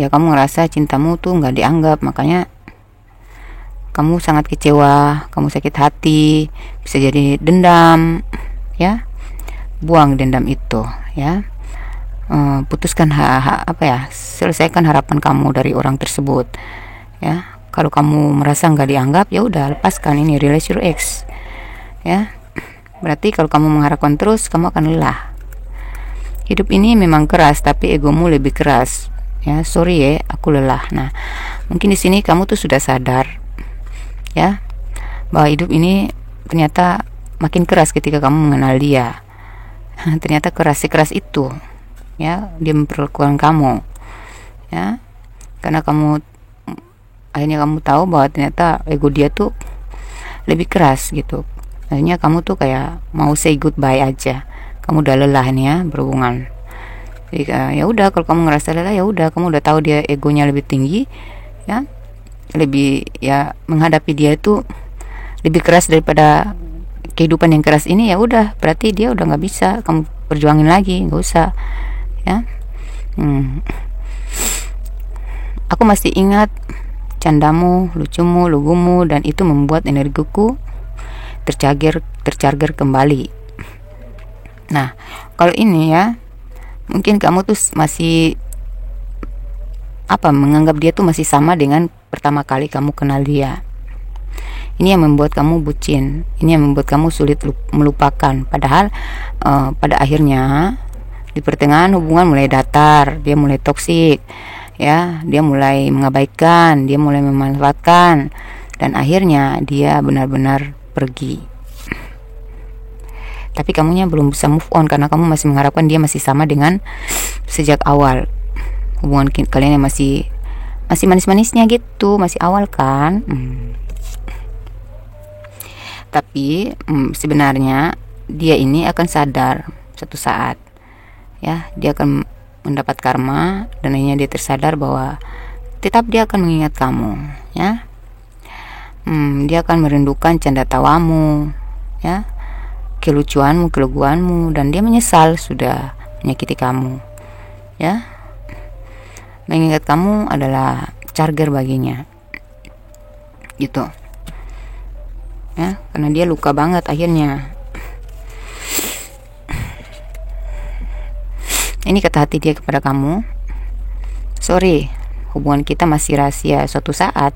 kamu ngerasa cintamu tuh nggak dianggap, makanya kamu sangat kecewa, kamu sakit hati, bisa jadi dendam, ya. Buang dendam itu, ya. Putuskan selesaikan harapan kamu dari orang tersebut, ya. Kalau kamu merasa nggak dianggap, ya udah, lepaskan ini, release your ex, ya. Berarti kalau kamu mengharapkan terus, kamu akan lelah. Hidup ini memang keras, tapi egomu lebih keras, ya. Sorry ya, aku lelah. Nah, mungkin di sini kamu tuh sudah sadar, ya, bahwa hidup ini ternyata makin keras ketika kamu mengenal dia. Ternyata sekeras itu, ya, dia memperlakukan kamu, ya, karena akhirnya kamu tahu bahwa ternyata ego dia tuh lebih keras gitu. Akhirnya kamu tuh kayak mau say goodbye aja, kamu udah lelah nih, ya, berhubungan. Jadi ya udah, kalau kamu ngerasa lelah, ya udah, kamu udah tahu dia egonya lebih tinggi, ya, lebih, ya, menghadapi dia itu lebih keras daripada kehidupan yang keras ini, ya udah, berarti dia udah nggak bisa kamu perjuangin lagi, nggak usah ya. Aku masih ingat candamu, lucumu, lugumu, dan itu membuat energiku tercharger kembali. Nah, kalau ini ya, mungkin kamu tuh masih menganggap dia tuh masih sama dengan pertama kali kamu kenal dia. Ini yang membuat kamu bucin, ini yang membuat kamu sulit melupakan. Padahal pada akhirnya di pertengahan hubungan mulai datar, dia mulai toksik, ya, dia mulai mengabaikan, dia mulai memanfaatkan, dan akhirnya dia benar-benar pergi. Tapi kamunya belum bisa move on karena kamu masih mengharapkan dia masih sama dengan sejak awal. Hubungan kalian yang masih manis-manisnya gitu, masih awal kan. Tapi sebenarnya dia ini akan sadar suatu saat, ya, dia akan mendapat karma, dan akhirnya dia tersadar bahwa tetap dia akan mengingat kamu, ya. Dia akan merindukan canda tawamu, ya, kelucuanmu, keleguanmu, dan dia menyesal sudah menyakiti kamu, ya. Mengingat kamu adalah charger baginya, gitu. Ya, karena dia luka banget akhirnya. Ini kata hati dia kepada kamu, sorry, hubungan kita masih rahasia. Suatu saat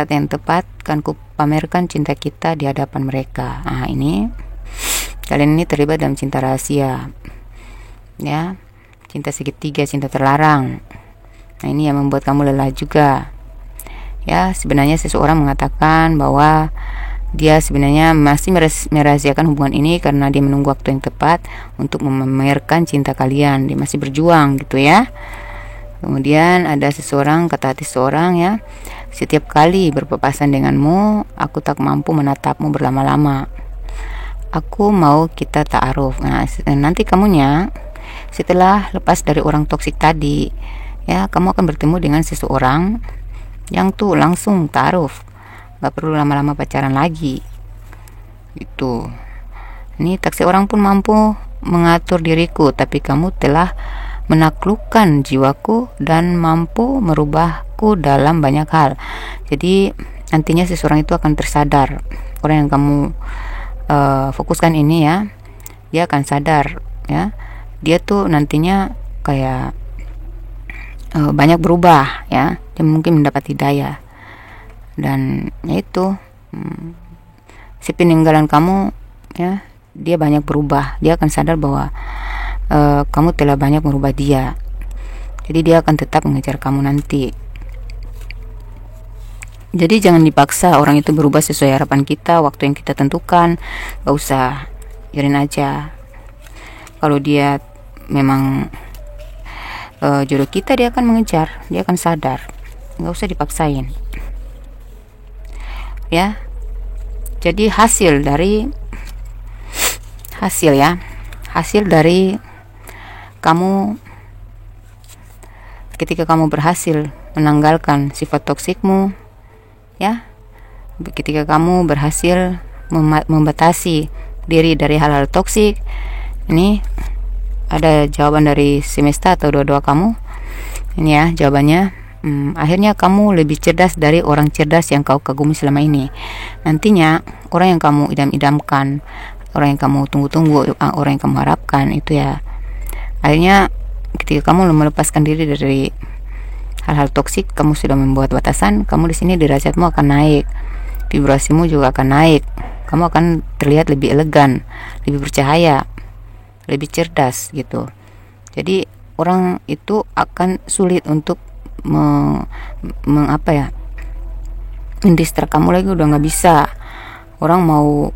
yang tepat kan ku pamerkan cinta kita di hadapan mereka. Ini kalian ini terlibat dalam cinta rahasia, ya, cinta segitiga, cinta terlarang. Nah, ini yang membuat kamu lelah juga. Ya, sebenarnya seseorang mengatakan bahwa dia sebenarnya masih merahasiakan hubungan ini karena dia menunggu waktu yang tepat untuk memamerkan cinta kalian. Dia masih berjuang gitu ya. Kemudian ada seseorang, kata hati seseorang, ya, setiap kali berpapasan denganmu, aku tak mampu menatapmu berlama-lama. Aku mau kita ta'aruf. Nah, nanti kamunya setelah lepas dari orang toksik tadi, ya, kamu akan bertemu dengan seseorang yang tuh langsung ta'aruf, gak perlu lama-lama pacaran lagi gitu. Ini tak seorang pun mampu mengatur diriku, tapi kamu telah menaklukkan jiwaku dan mampu merubahku dalam banyak hal. Jadi nantinya seseorang itu akan tersadar. Orang yang kamu fokuskan ini, ya, dia akan sadar, ya, dia tuh nantinya kayak banyak berubah, ya, dia mungkin mendapat hidayah, dan ya itu si peninggalan kamu, ya, dia banyak berubah. Dia akan sadar bahwa kamu telah banyak merubah dia, jadi dia akan tetap mengejar kamu nanti. Jadi jangan dipaksa orang itu berubah sesuai harapan kita, waktu yang kita tentukan. Gak usah, biarin aja. Kalau dia memang jodoh kita, dia akan mengejar, dia akan sadar. Gak usah dipaksain, ya. Jadi hasil dari kamu, ketika kamu berhasil menanggalkan sifat toksikmu, ya, ketika kamu berhasil membatasi diri dari hal-hal toksik, ini ada jawaban dari semesta atau doa-doa kamu. Ini ya jawabannya. Akhirnya kamu lebih cerdas dari orang cerdas yang kau kagumi selama ini. Nantinya orang yang kamu idam-idamkan, orang yang kamu tunggu-tunggu, orang yang kamu harapkan itu, ya, akhirnya ketika kamu melepaskan diri dari hal-hal toksik, kamu sudah membuat batasan. Kamu di sini derajatmu akan naik, vibrasimu juga akan naik. Kamu akan terlihat lebih elegan, lebih bercahaya, lebih cerdas gitu. Jadi orang itu akan sulit untuk mendistrak kamu lagi, udah nggak bisa. Orang mau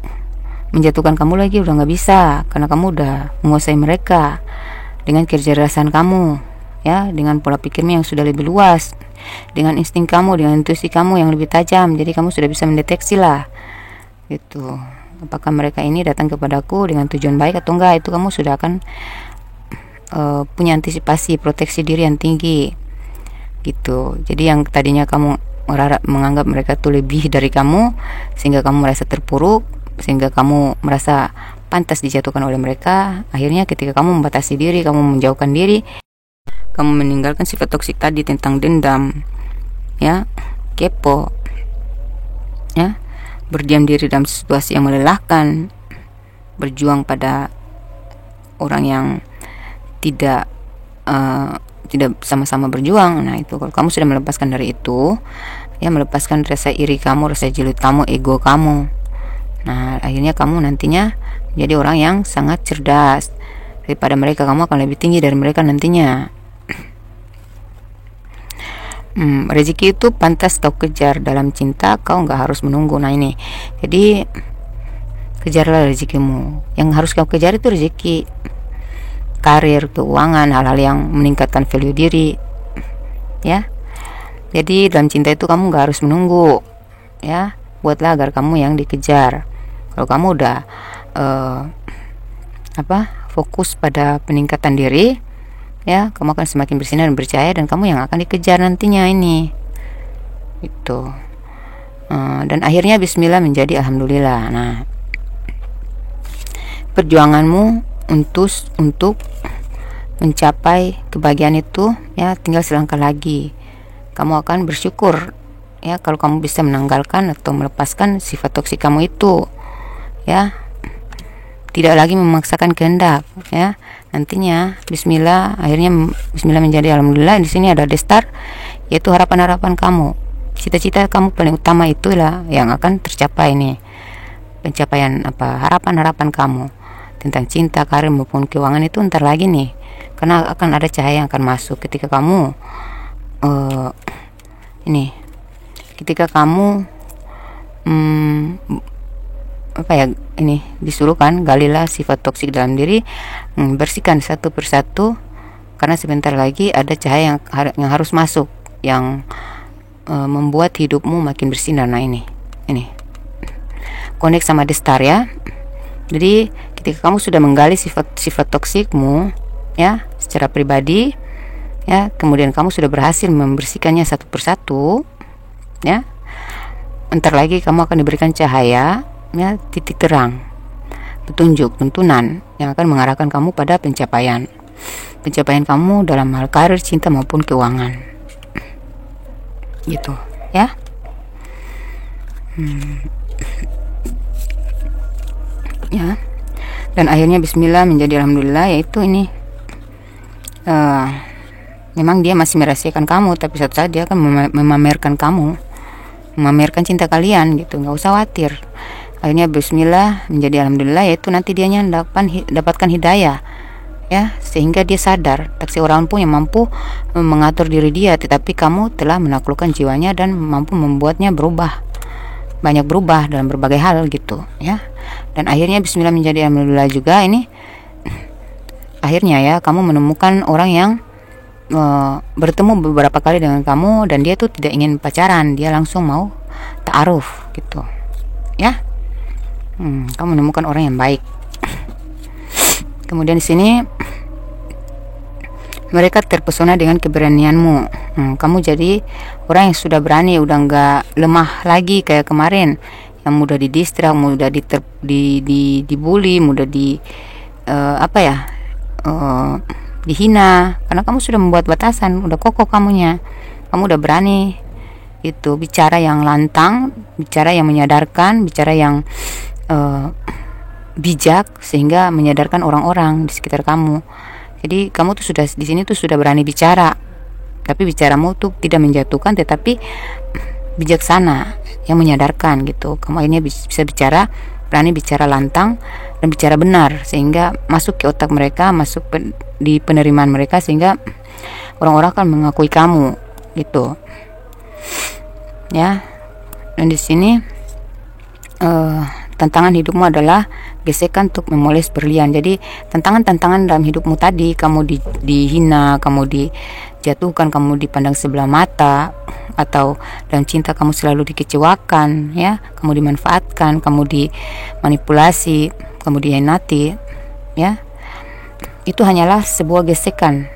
menjatuhkan kamu lagi udah nggak bisa, karena kamu udah menguasai mereka dengan kecerdasan kamu, ya, dengan pola pikirmu yang sudah lebih luas, dengan insting kamu, dengan intuisi kamu yang lebih tajam. Jadi kamu sudah bisa mendeteksi lah gitu, apakah mereka ini datang kepadaku dengan tujuan baik atau enggak. Itu kamu sudah akan punya antisipasi, proteksi diri yang tinggi gitu. Jadi yang tadinya kamu menganggap mereka tuh lebih dari kamu, sehingga kamu merasa terpuruk, sehingga kamu merasa pantas dijatuhkan oleh mereka. Akhirnya ketika kamu membatasi diri, kamu menjauhkan diri, kamu meninggalkan sifat toksik tadi tentang dendam, ya, kepo, ya, berdiam diri dalam situasi yang melelahkan, berjuang pada orang yang tidak sama-sama berjuang. Nah itu kalau kamu sudah melepaskan dari itu, ya, melepaskan rasa iri kamu, rasa julid kamu, ego kamu, nah akhirnya kamu nantinya jadi orang yang sangat cerdas daripada mereka. Kamu akan lebih tinggi dari mereka nantinya. Rezeki itu pantas kau kejar. Dalam cinta kau nggak harus menunggu. Nah ini, jadi kejarlah rezekimu. Yang harus kau kejar itu rezeki, karir, keuangan, hal-hal yang meningkatkan value diri, ya. Jadi dalam cinta itu kamu gak harus menunggu, ya. Buatlah agar kamu yang dikejar. Kalau kamu udah fokus pada peningkatan diri, ya, kamu akan semakin bersinar dan bercahaya, dan kamu yang akan dikejar nantinya ini. Itu. Dan akhirnya bismillah menjadi alhamdulillah. Nah, perjuanganmu untuk mencapai kebahagiaan itu, ya, tinggal selangkah lagi. Kamu akan bersyukur, ya, kalau kamu bisa menanggalkan atau melepaskan sifat toksik kamu itu, ya, tidak lagi memaksakan kehendak, ya. Nantinya bismillah, akhirnya bismillah menjadi alhamdulillah. Di sini ada destar, yaitu harapan-harapan kamu, cita-cita kamu paling utama itulah yang akan tercapai nih. Pencapaian harapan-harapan kamu tentang cinta, karir maupun keuangan itu ntar lagi nih, karena akan ada cahaya yang akan masuk ketika kamu ketika kamu disuruh kan, galilah sifat toksik dalam diri, bersihkan satu persatu, karena sebentar lagi ada cahaya yang harus masuk, yang membuat hidupmu makin bersinar. Nah ini connect sama destar, ya. Jadi ketika kamu sudah menggali sifat toksikmu, ya, secara pribadi, ya, kemudian kamu sudah berhasil membersihkannya satu persatu, ya, entar lagi kamu akan diberikan cahaya, ya, titik terang, petunjuk, tuntunan yang akan mengarahkan kamu pada pencapaian kamu dalam hal karir, cinta maupun keuangan, gitu, ya. Ya, dan akhirnya bismillah menjadi alhamdulillah, yaitu ini memang dia masih merahasiakan kamu, tapi suatu saat dia akan memamerkan kamu, memamerkan cinta kalian, gitu. Nggak usah khawatir. Akhirnya bismillah menjadi alhamdulillah, yaitu nanti dianya dapatkan hidayah, ya, sehingga dia sadar tak seorang pun yang mampu mengatur diri dia, tetapi kamu telah menaklukkan jiwanya dan mampu membuatnya banyak berubah dalam berbagai hal, gitu, ya. Dan akhirnya bismillah menjadi alhamdulillah juga, ini akhirnya, ya, kamu menemukan orang yang bertemu beberapa kali dengan kamu, dan dia tuh tidak ingin pacaran, dia langsung mau ta'aruf, gitu, ya. Kamu menemukan orang yang baik. Kemudian di sini mereka terpesona dengan keberanianmu. Kamu jadi orang yang sudah berani, udah nggak lemah lagi kayak kemarin, yang mudah didistrak, mudah dibully, mudah dihina, karena kamu sudah membuat batasan, udah kokoh kamunya. Kamu udah berani itu bicara yang lantang, bicara yang menyadarkan, bicara yang bijak, sehingga menyadarkan orang-orang di sekitar kamu. Jadi kamu tuh sudah di sini tuh sudah berani bicara, tapi bicaramu tuh tidak menjatuhkan, tetapi bijaksana, yang menyadarkan, gitu. Kamu akhirnya bisa bicara, berani bicara lantang dan bicara benar, sehingga masuk ke otak mereka, masuk di penerimaan mereka, sehingga orang-orang akan mengakui kamu, gitu, ya. Dan di sini tantangan hidupmu adalah gesekan untuk memoles berlian. Jadi tantangan dalam hidupmu tadi, kamu dihina, kamu dijatuhkan, kamu dipandang sebelah mata, atau dalam cinta kamu selalu dikecewakan, ya, kamu dimanfaatkan, kamu dimanipulasi, kamu dihianati, ya, itu hanyalah sebuah gesekan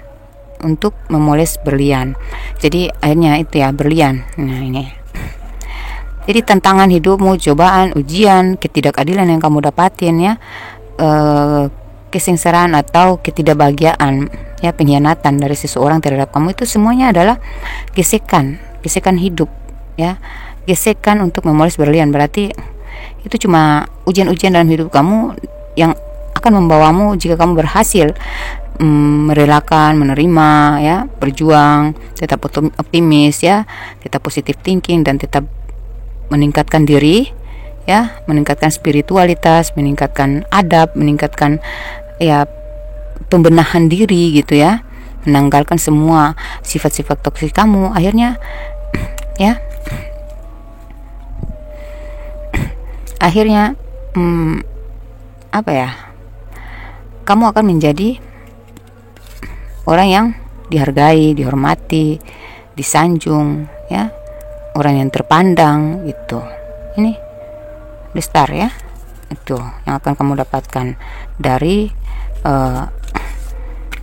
untuk memoles berlian. Jadi akhirnya itu, ya, berlian. Nah ini, jadi tantangan hidupmu, cobaan, ujian, ketidakadilan yang kamu dapatin, ya, kesengsaraan atau ketidakbahagiaan, ya, pengkhianatan dari seseorang terhadap kamu, itu semuanya adalah gesekan hidup, ya, gesekan untuk memoles berlian. Berarti itu cuma ujian-ujian dalam hidup kamu yang akan membawamu jika kamu berhasil merelakan, menerima, ya, berjuang, tetap optimis, ya, tetap positive thinking, dan tetap meningkatkan diri, ya, meningkatkan spiritualitas, meningkatkan adab, meningkatkan, ya, pembenahan diri gitu, ya, menanggalkan semua sifat-sifat toksik kamu. Akhirnya, ya, apa ya, kamu akan menjadi orang yang dihargai, dihormati, disanjung, ya, orang yang terpandang gitu. Ini the star, ya, itu yang akan kamu dapatkan dari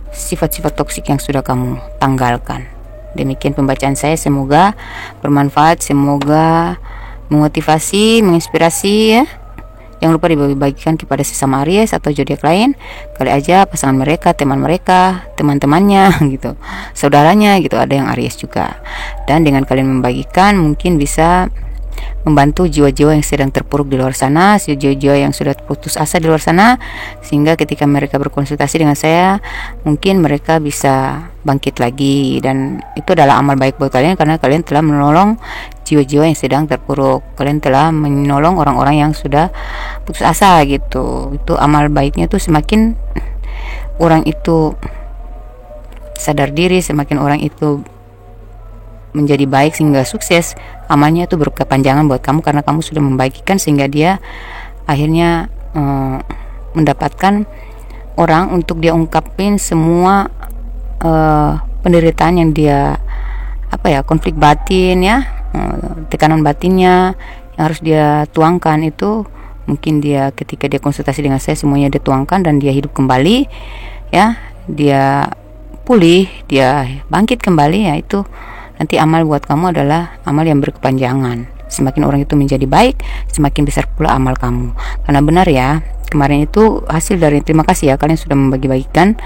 sifat-sifat toksik yang sudah kamu tanggalkan. Demikian pembacaan saya, semoga bermanfaat, semoga memotivasi, menginspirasi, ya. Jangan lupa dibagi-bagikan kepada sesama Aries atau zodiak lain, kali aja pasangan mereka, teman mereka, teman-temannya gitu, saudaranya gitu, ada yang Aries juga. Dan dengan kalian membagikan, mungkin bisa membantu jiwa-jiwa yang sedang terpuruk di luar sana, jiwa-jiwa yang sudah putus asa di luar sana, sehingga ketika mereka berkonsultasi dengan saya, mungkin mereka bisa bangkit lagi. Dan itu adalah amal baik buat kalian, karena kalian telah menolong jiwa-jiwa yang sedang terpuruk, kalian telah menolong orang-orang yang sudah putus asa gitu. Itu amal baiknya tuh, semakin orang itu sadar diri, semakin orang itu menjadi baik sehingga sukses, amalnya itu berkepanjangan buat kamu, karena kamu sudah membagikan sehingga dia akhirnya mendapatkan orang untuk dia ungkapin semua penderitaan yang dia, apa ya, konflik batin, ya, tekanan batinnya yang harus dia tuangkan. Itu mungkin dia ketika dia konsultasi dengan saya, semuanya dia tuangkan dan dia hidup kembali, ya, dia pulih, dia bangkit kembali. Ya, itu nanti amal buat kamu adalah amal yang berkepanjangan. Semakin orang itu menjadi baik, semakin besar pula amal kamu. Karena benar, ya, kemarin itu hasil dari, terima kasih ya kalian sudah membagi-bagikan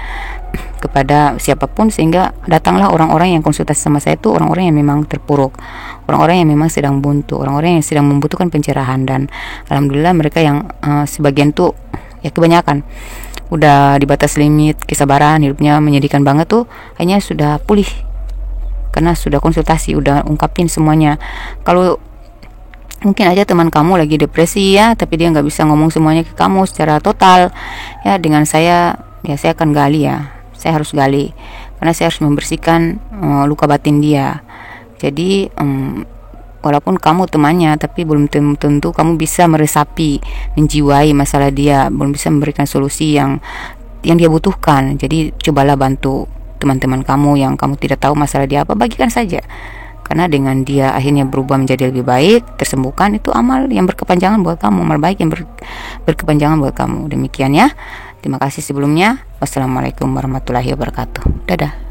kepada siapapun, sehingga datanglah orang-orang yang konsultasi sama saya itu orang-orang yang memang terpuruk, orang-orang yang memang sedang buntu, orang-orang yang sedang membutuhkan pencerahan. Dan alhamdulillah mereka yang sebagian tuh, ya, kebanyakan udah di batas limit kesabaran, hidupnya menyedihkan banget tuh, hanya sudah pulih karena sudah konsultasi, udah ungkapin semuanya. Kalau mungkin aja teman kamu lagi depresi, ya, tapi dia nggak bisa ngomong semuanya ke kamu secara total, ya, dengan saya, ya, saya akan gali, ya, saya harus gali, karena saya harus membersihkan luka batin dia. Jadi walaupun kamu temannya, tapi belum tentu kamu bisa meresapi, menjiwai masalah dia, belum bisa memberikan solusi yang dia butuhkan. Jadi cobalah bantu teman-teman kamu yang kamu tidak tahu masalah dia apa, bagikan saja, karena dengan dia akhirnya berubah menjadi lebih baik, tersembuhkan, itu amal yang berkepanjangan buat kamu, amal baik yang berkepanjangan buat kamu. Demikian, ya, terima kasih sebelumnya. Wassalamualaikum warahmatullahi wabarakatuh. Dadah.